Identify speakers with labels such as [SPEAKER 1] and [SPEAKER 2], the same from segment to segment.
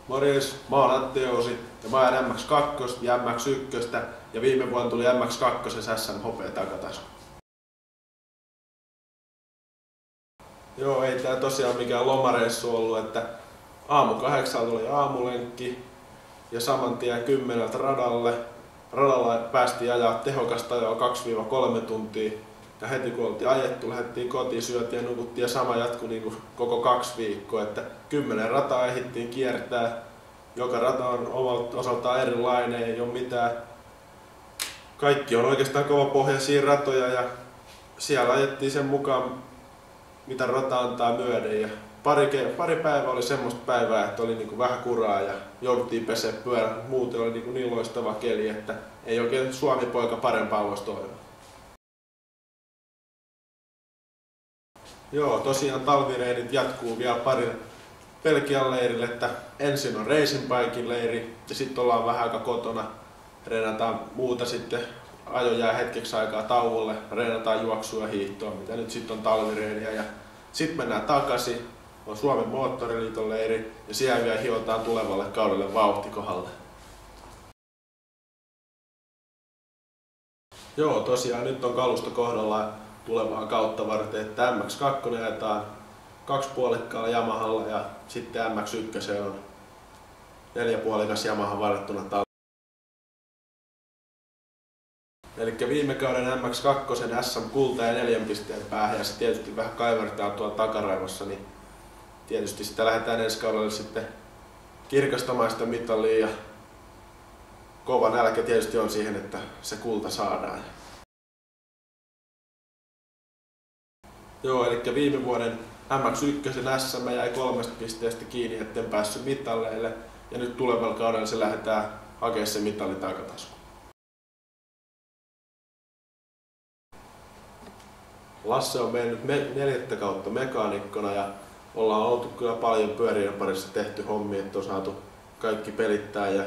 [SPEAKER 1] Morjes, mä oon Atte Jousi ja mä ajan MX2 ja MX1 ja viime vuonna tuli MX2 SM hopea takatasku. Joo, ei tää tosiaan mikään lomareissu ollut, että aamu 8 tuli aamulenkki ja saman tien 10 radalle. Radalla päästiin ajaa tehokasta jo 2-3 tuntia ja heti kun oltiin ajettu, lähdettiin kotiin, syötiin ja nukuttiin ja sama jatkui niin koko 2 viikkoa, että 10 rataa ehdittiin kiertää. Joka rata on omalta osaltaan erilainen, ei ole mitään. Kaikki on oikeastaan kovapohjaisia ratoja ja siellä ajettiin sen mukaan, mitä rata antaa myöden. Ja pari päivää oli semmoista päivää, että oli niinku vähän kuraa ja jouduttiin pesee pyörän. Muuten oli niin loistava keli, että ei oikein Suomi-poika parempaa voisi toivoa. Joo, tosiaan talvireinit jatkuu vielä pari Belgian leirille, että ensin on racing biken leiri ja sitten ollaan vähän aika kotona. Reenataan muuta sitten, ajo jää hetkeksi aikaa tauolle, reenataan juoksua ja hiihtoa, mitä nyt sitten on talvireeniä. Ja sitten mennään takaisin, on Suomen Moottoriliiton leiri ja siellä vielä hiotaan tulevalle kaudelle vauhtikohdalle. Joo, tosiaan nyt on kalusto kohdallaan tulevaa kautta varten, että MX2 ajetaan 2-puolikkaalla Yamahalla ja sitten MX1 on 4-puolikas Yamaha varattuna talvella. Eli viime kauden MX2 SM kulta ja 4 pisteen päähän ja se tietysti vähän kaivertaa tuolla takaraivossa, niin tietysti sitä lähdetään ensi kaudelle sitten kirkastamaan sitä mitalia ja kova nälkä tietysti on siihen, että se kulta saadaan. Joo, eli viime vuoden MX1 SM jäi 3 pisteestä kiinni, etten päässyt mitalleille ja nyt tulevalla kaudella se lähdetään hakemaan se mitali takataskuun. Lasse on mennyt 4. kautta mekaanikkona ja ollaan oltu kyllä paljon pyörien parissa tehty hommia, että on saatu kaikki pelittää ja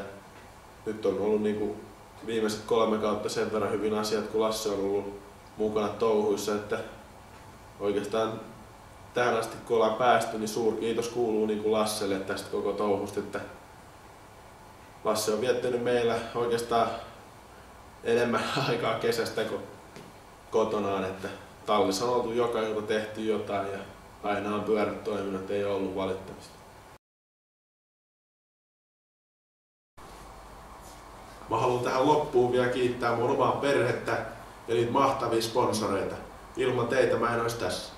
[SPEAKER 1] nyt on ollut niinku viimeiset 3 kautta sen verran hyvin asiat, kun Lasse on ollut mukana touhuissa, että oikeastaan tähän asti kun ollaan päästy, niin suuri kiitos kuuluu niin kuin Lasselle tästä koko touhusta, että Lasse on viettänyt meillä oikeastaan enemmän aikaa kesästä kuin kotonaan, että tallissa on oltu joka ilta tehty jotain ja aina on pyörät toiminut, ei ole ollut valittamista. Mä haluan tähän loppuun vielä kiittää mun omaa perhettä ja niitä mahtavia sponsoreita. Ilman teitä mä en ois tässä.